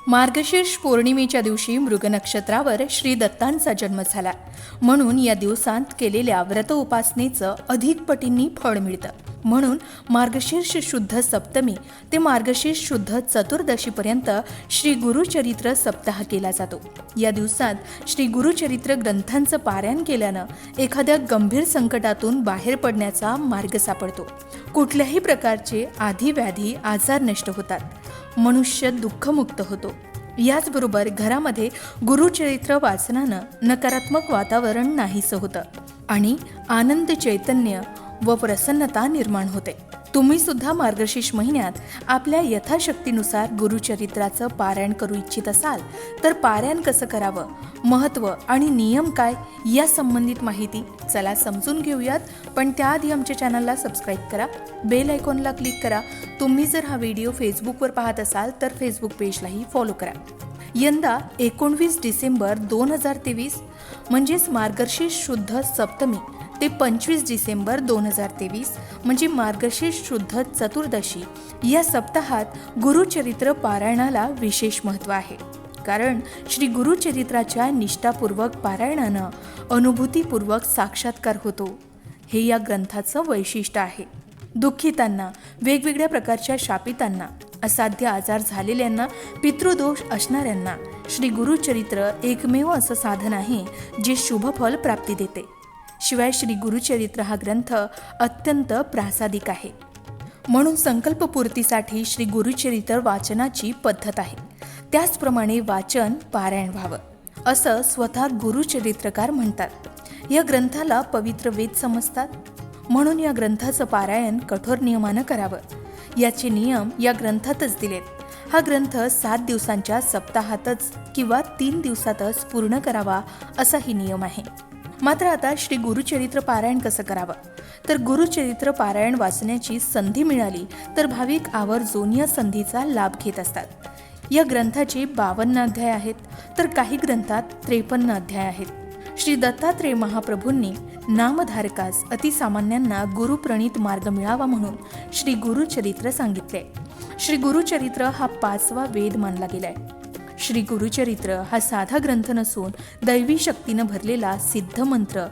मार्गशीर्ष पौर्णिमेच्या दिवशी मृग नक्षत्रावर श्री दत्तांचा जन्म झाला, म्हणून या दिवसांत केलेल्या व्रत उपासनेचं अधिक पटींनी फळ मिळतं. म्हणून मार्गशीर्ष शुद्ध सप्तमी ते मार्गशीर्ष शुद्ध चतुर्दशीपर्यंत श्री गुरुचरित्र सप्ताह केला जातो. या दिवसात श्री गुरुचरित्र ग्रंथांचं पारायण केल्यानं एखाद्या गंभीर संकटातून बाहेर पडण्याचा मार्ग सापडतो. कुठल्याही प्रकारचे आधी व्याधी आजार नष्ट होतात. मनुष्य दुःखमुक्त होतो. याचबरोबर घरामध्ये गुरुचरित्र वाचनानं नकारात्मक वातावरण नाहीसं होतं आणि आनंद, चैतन्य व प्रसन्नता निर्माण होते. तुम्ही सुद्धा मार्गशीर्ष महिन्यात आपल्या यथाशक्तीनुसार गुरुचरित्राचं पारायण करू इच्छित असाल तर पारायण कसं करावं, महत्त्व आणि नियम काय या संबंधित माहिती चला समजून घेऊयात. पण त्याआधी आमच्या चॅनलला सबस्क्राईब करा, बेल आयकॉनला क्लिक करा. तुम्ही जर हा व्हिडिओ फेसबुकवर पाहत असाल तर फेसबुक पेजलाही फॉलो करा. यंदा 19 डिसेंबर 2023 म्हणजेच मार्गशीर्ष शुद्ध सप्तमी ते 25 डिसेंबर 2023 म्हणजे मार्गशीर्ष शुद्ध चतुर्दशी या सप्ताहात गुरुचरित्र पारायणाला विशेष महत्त्व आहे. कारण श्री गुरुचरित्राच्या निष्ठापूर्वक पारायणानं अनुभूतीपूर्वक साक्षात्कार होतो. हे या ग्रंथाचं वैशिष्ट्य आहे. दुःखितांना, वेगवेगळ्या प्रकारच्या शापितांना, असाध्य आजार झालेल्यांना, पितृदोष असणाऱ्यांना श्री गुरुचरित्र एकमेव असं साधन आहे जे शुभफल प्राप्ती देते. शिवाय श्री गुरुचरित्र हा ग्रंथ अत्यंत प्रासादिक आहे. म्हणून संकल्पपूर्तीसाठी श्री गुरुचरित्र वाचनाची पद्धत आहे. त्याचप्रमाणे वाचन, पारायण व्हावं असं स्वतः गुरुचरित्रकार म्हणतात. या ग्रंथाला पवित्र वेद समजतात. म्हणून या ग्रंथाचं पारायण कठोर नियमानं करावं. याचे नियम या ग्रंथातच दिलेत. हा ग्रंथ 7 दिवसांच्या सप्ताहातच किंवा 3 दिवसातच पूर्ण करावा असाही नियम आहे. मात्र आता श्री गुरुचरित्र पारायण कसं करावं, तर गुरुचरित्र पारायण वाचण्याची संधी मिळाली तर भाविक आवर्जून या संधीचा लाभ घेत असतात. या ग्रंथाचे 52 अध्याय आहेत, तर काही ग्रंथात 53 अध्याय आहेत. श्री दत्तात्रेय महाप्रभूंनी नामधारकास अतिसामान्यांना गुरुप्रणीत मार्ग मिळावा म्हणून श्री गुरुचरित्र सांगितले. श्री गुरुचरित्र हा 5वा वेद मानला गेलाय. श्री गुरुचरित्र हा साधा ग्रंथ नसून दैवी शक्तीनं भरलेला सिद्ध मंत्र,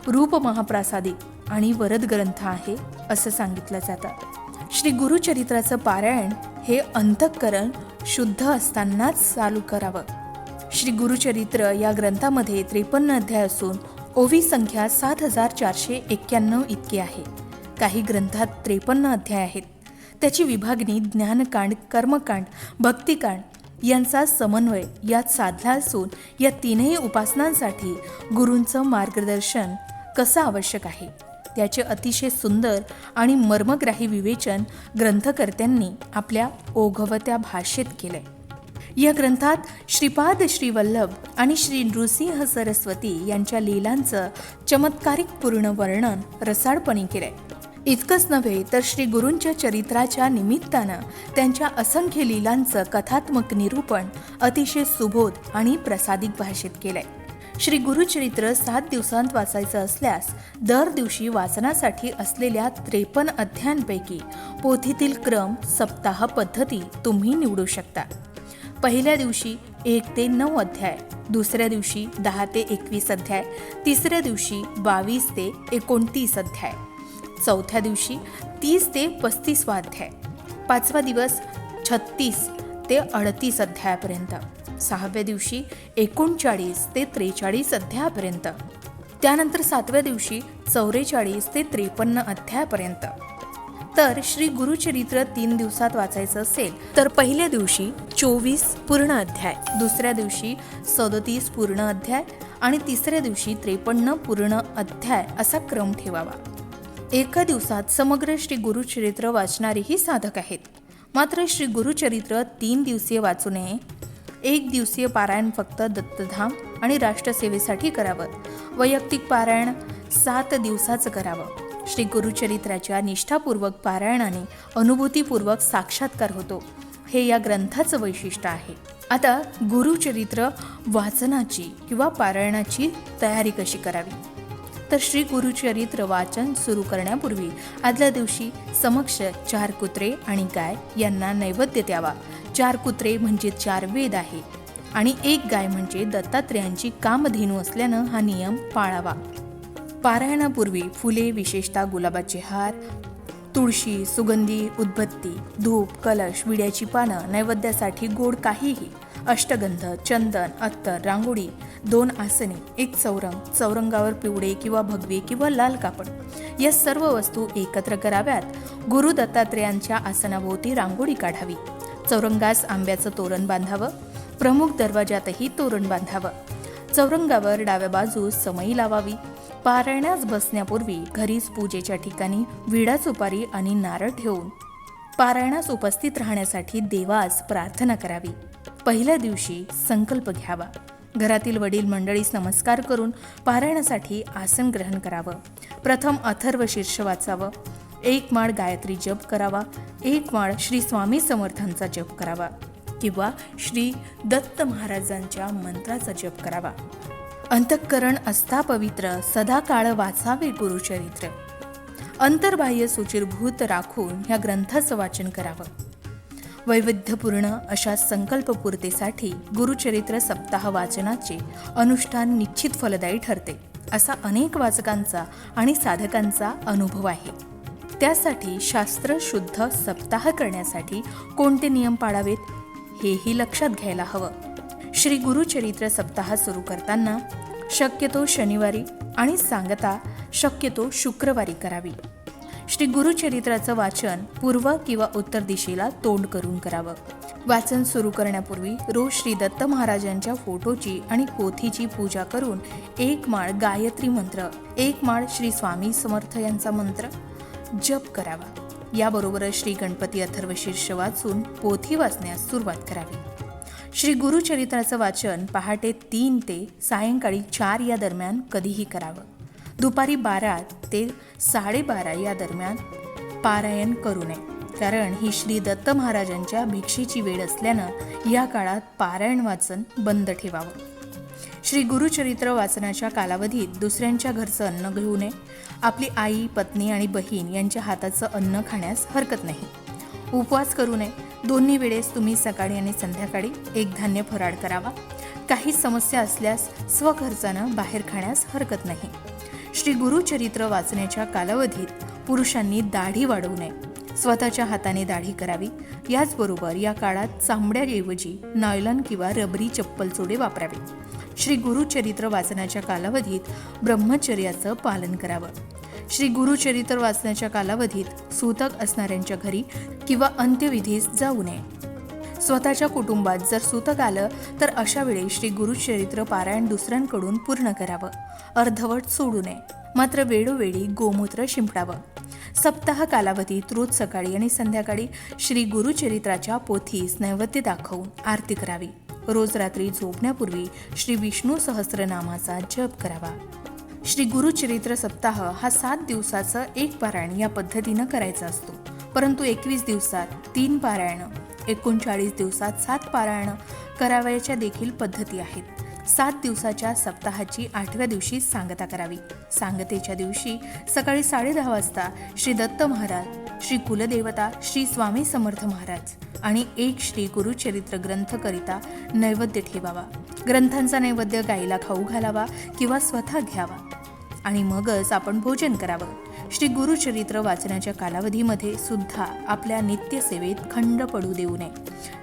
रूप महाप्रासादिक आणि वरद ग्रंथ आहे असं सांगितलं जातं. श्री गुरुचरित्राचं पारायण हे अंतःकरण शुद्ध असतानाच चालू करावं. श्री गुरुचरित्र या ग्रंथामध्ये 53 अध्याय असून ओवी संख्या 7491 इतकी आहे. काही ग्रंथात 53 अध्याय आहेत. त्याची विभागणी ज्ञानकांड, कर्मकांड, भक्तिकांड यांचा समन्वय यात साधला असून या तीनही उपासनांसाठी गुरूंचं मार्गदर्शन कसं आवश्यक आहे त्याचे अतिशय सुंदर आणि मर्मग्राही विवेचन ग्रंथकर्त्यांनी आपल्या ओघवत्या भाषेत केलंय. या ग्रंथात श्रीपाद श्रीवल्लभ आणि श्री नृसिंह सरस्वती यांच्या लीलांचं चमत्कारिक पूर्ण वर्णन रसाळपणे केलंय. इतकंच नव्हे तर श्री गुरूंच्या चरित्राच्या निमित्तानं त्यांच्या असंख्य लीलांचं कथात्मक निरूपण अतिशय सुबोध आणि प्रसादिक भाषेत केलंय. श्री गुरुचरित्र 7 दिवसांत वाचायचं असल्यास दर दिवशी वाचनासाठी असलेल्या 53 अध्यायांपैकी पोथीतील क्रम, सप्ताह पद्धती तुम्ही निवडू शकता. पहिल्या दिवशी 1 ते 9 अध्याय, दुसऱ्या दिवशी 10 ते 21 अध्याय, तिसऱ्या दिवशी 22 ते 29 अध्याय, चौथ्या दिवशी 30 ते 35 अध्याय, 5वा दिवस 36 ते 38 अध्यायापर्यंत, 6व्या दिवशी 39 ते 43 अध्यायापर्यंत, त्यानंतर 7व्या दिवशी 44 ते 53 अध्यायापर्यंत. तर श्री गुरुचरित्र 3 दिवसात वाचायचं असेल तर पहिल्या दिवशी 24 पूर्ण अध्याय, दुसऱ्या दिवशी 37 पूर्ण अध्याय आणि तिसऱ्या दिवशी 53 पूर्ण अध्याय असा क्रम ठेवावा. एका दिवसात समग्र श्री गुरुचरित्र वाचणारेही साधक आहेत. मात्र श्री गुरुचरित्र 3 दिवसीय वाचू नये. 1 दिवसीय पारायण फक्त दत्तधाम आणि राष्ट्रसेवेसाठी करावं. वैयक्तिक पारायण 7 दिवसाचं करावं. श्री गुरुचरित्राच्या निष्ठापूर्वक पारायणाने अनुभूतीपूर्वक साक्षात्कार होतो. हे या ग्रंथाचं वैशिष्ट्य आहे. आता गुरुचरित्र वाचनाची किंवा पारायणाची तयारी कशी करावी, तर श्री गुरुचरित्र वाचन सुरू करण्यापूर्वी आदल्या दिवशी समक्ष 4 कुत्रे आणि गाय यांना नैवेद्य द्यावा. 4 कुत्रे म्हणजे 4 वेद आहे आणि 1 गाय म्हणजे दत्तात्रेयांची कामधेनू असल्यानं हा नियम पाळावा. पारायणापूर्वी फुले, विशेषतः गुलाबाचे हार, तुळशी, सुगंधी उदबत्ती, धूप, कलश, विड्याची पानं, नैवेद्यासाठी गोड काहीही, अष्टगंध, चंदन, अत्तर, रांगोळी, 2 आसने, 1 चौरंग, चौरंगावर पिवळे किंवा भगवे किंवा लाल कापड, या सर्व वस्तू एकत्र कराव्यात. गुरु दत्तात्रेयांच्या आसनाभोवती रांगोळी काढावी. चौरंगास आंब्याचं तोरण बांधावं. प्रमुख दरवाजातही तोरण बांधावं. चौरंगावर डाव्या बाजूस समई लावावी. पारायणास बसण्यापूर्वी घरीच पूजेच्या ठिकाणी विडा, सुपारी आणि नारळ ठेवून पारायणास उपस्थित राहण्यासाठी देवास प्रार्थना करावी. पहिल्या दिवशी संकल्प घ्यावा. घरातील वडील मंडळीस नमस्कार करून पारायणासाठी आसन ग्रहण करावं. प्रथम अथर्व शीर्ष वाचावं. 1 माळ गायत्री जप करावा. 1 माळ श्री स्वामी समर्थांचा जप करावा किंवा श्री दत्त महाराजांच्या मंत्राचा जप करावा. अंतःकरण असता पवित्र, सदा काळ वाचावे गुरुचरित्र. अंतर्बाह्य सुचिरभूत राखून ह्या ग्रंथाचं वाचन करावं. वैविध्यपूर्ण अशा संकल्पपूर्तीसाठी गुरुचरित्र सप्ताह वाचनाचे अनुष्ठान निश्चित फलदायी ठरते, असा अनेक वाचकांचा आणि साधकांचा अनुभव आहे. त्यासाठी शास्त्रशुद्ध सप्ताह करण्यासाठी कोणते नियम पाळावेत हेही लक्षात घ्यायला हवं. श्री गुरुचरित्र सप्ताह सुरू करताना शक्यतो शनिवारी आणि सांगता शक्यतो शुक्रवारी करावी. श्री गुरुचरित्राचं वाचन पूर्व किंवा उत्तर दिशेला तोंड करून करावं. वाचन सुरू करण्यापूर्वी रोज श्री दत्त महाराजांच्या फोटोची आणि पोथीची पूजा करून 1 माळ गायत्री मंत्र, 1 माळ श्री स्वामी समर्थ यांचा मंत्र जप करावा. याबरोबरच श्री गणपती अथर्वशीर्ष वाचून पोथी वाचण्यास सुरुवात करावी. श्री गुरुचरित्राचं वाचन पहाटे 3 ते सायंकाळी 4 या दरम्यान कधीही करावं. दुपारी 12 ते 12:30 या दरम्यान पारायण करू नये, कारण ही श्री दत्त महाराजांच्या भिक्षेची वेळ असल्यानं या काळात पारायण वाचन बंद ठेवावं. श्री गुरुचरित्र वाचनाच्या कालावधीत दुसऱ्यांच्या घरचं अन्न घेऊ नये. आपली आई, पत्नी आणि बहीण यांच्या हाताचं अन्न खाण्यास हरकत नाही. उपवास करू नये. दोन्ही वेळेस तुम्ही सकाळी आणि संध्याकाळी 1 धान्य फराळ करावा. काही समस्या असल्यास स्वखर्चानं बाहेर खाण्यास हरकत नाही. श्री गुरुचरित्र वाचण्याच्या कालावधीत पुरुषांनी दाढी वाढवू नये. स्वतःच्या हाताने दाढी करावी. याचबरोबर या काळात चांबड्याऐवजी नायलॉन किंवा रबरी चप्पलचोडे वापरावे. श्री गुरुचरित्र वाचनाच्या कालावधीत ब्रह्मचर्याचं पालन करावं. श्री गुरुचरित्र वाचनाच्या कालावधीत सूतक असणाऱ्यांच्या घरी किंवा अंत्यविधीस जाऊ नये. स्वतःच्या कुटुंबात जर सूतक आलं तर अशा वेळी श्री गुरुचरित्र पारायण दुसऱ्यांकडून पूर्ण करावं. अर्धवट सोडू नये. मात्र वेळोवेळी गोमूत्र शिंपडावं. सप्ताह कालावधीत रोज सकाळी आणि संध्याकाळी श्री गुरुचरित्राच्या पोथीस नैवेद्य दाखवून आरती करावी. रोज रात्री झोपण्यापूर्वी श्री विष्णू सहस्रनामाचा जप करावा. श्री गुरुचरित्र सप्ताह हा 7 दिवसाचं 1 पारायण या पद्धतीनं करायचा असतो. परंतु 21 दिवसात 3 पारायणं, 39 दिवसात 7 पारायणं करावयाच्या देखील पद्धती आहेत. 7 दिवसाच्या सप्ताहाची 8व्या दिवशी सांगता करावी. सांगतेच्या दिवशी सकाळी 10:30 वाजता श्री दत्त महाराज, श्री कुलदेवता श्री स्वामी समर्थ महाराज आणि 1 श्री गुरुचरित्र ग्रंथ करिता नैवेद्य ठेवावा. ग्रंथांचा नैवेद्य गाईला खाऊ घालावा किंवा स्वतः घ्यावा आणि मगच आपण भोजन करावं. श्री गुरुचरित्र वाचनाच्या कालावधीमध्ये सुद्धा आपल्या नित्यसेवेत खंड पडू देऊ नये.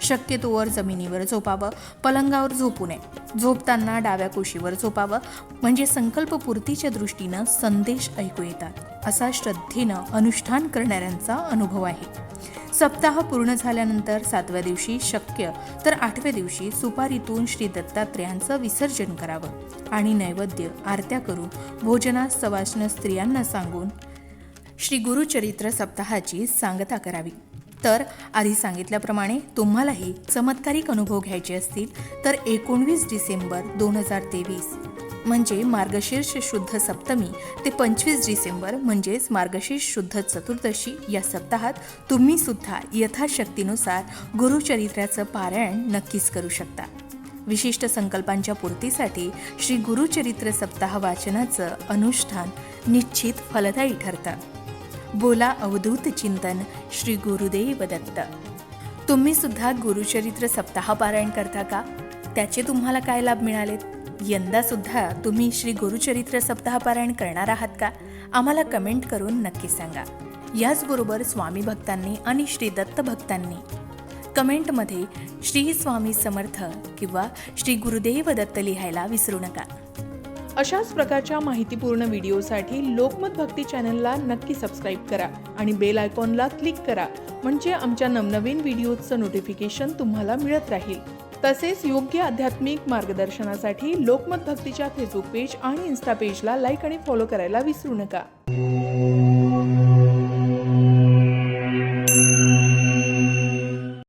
शक्यतोवर जमिनीवर झोपावं. पलंगावर झोपू नये. झोपताना डाव्या कुशीवर झोपावं, म्हणजे संकल्पपूर्तीच्या दृष्टीनं संदेश ऐकू येतात, असा श्रद्धेनं अनुष्ठान करणाऱ्यांचा अनुभव आहे. सप्ताह पूर्ण झाल्यानंतर 7व्या दिवशी शक्य तर 8व्या दिवशी सुपारीतून श्री दत्तात्रेयांचं विसर्जन करावं आणि नैवेद्य आरत्या करून भोजनास सवाष्ण स्त्रियांना सांगून श्री गुरुचरित्र सप्ताहाची सांगता करावी. तर आधी सांगितल्याप्रमाणे तुम्हालाही चमत्कारिक अनुभव घ्यायचे असतील तर 19 डिसेंबर 2023 म्हणजे मार्गशीर्ष शुद्ध सप्तमी ते 25 डिसेंबर म्हणजेच मार्गशीर्ष शुद्ध चतुर्दशी या सप्ताहात तुम्ही सुद्धा यथाशक्तीनुसार गुरुचरित्राचं पारायण नक्कीच करू शकता. विशिष्ट संकल्पांच्या पूर्तीसाठी श्री गुरुचरित्र सप्ताह वाचनाचं अनुष्ठान निश्चित फलदायी ठरतं। बोला अवधूत चिंतन श्री गुरुदेव दत्त। तुम्ही सुद्धा गुरुचरित्र सप्ताह पारायण करता का? त्याचे तुम्हाला काय लाभ मिळालेत? यंदा सुद्धा तुम्ही श्री गुरुचरित्र सप्ताह पारायण करणार आहात का? आम्हाला कमेंट करून नक्की सांगा। याचबरोबर स्वामी भक्तांनी आणि श्री दत्त भक्तांनी कमेंटमध्ये श्री स्वामी समर्थ किंवा श्री गुरुदेव दत्त लिहायला विसरू नका। अशाच प्रकारच्या माहितीपूर्ण व्हिडिओसाठी लोकमत भक्ती चॅनलला नक्की सबस्क्राईब करा आणि बेल आयकॉनला क्लिक करा, म्हणजे आमच्या नवनवीन व्हिडिओचं नोटिफिकेशन तुम्हाला मिळत राहील। तसेच योग्य आध्यात्मिक मार्गदर्शनासाठी लोकमत भक्तीच्या फेसबुक पेज आणि इन्स्टा पेजला लाईक आणि फॉलो करायला विसरू नका।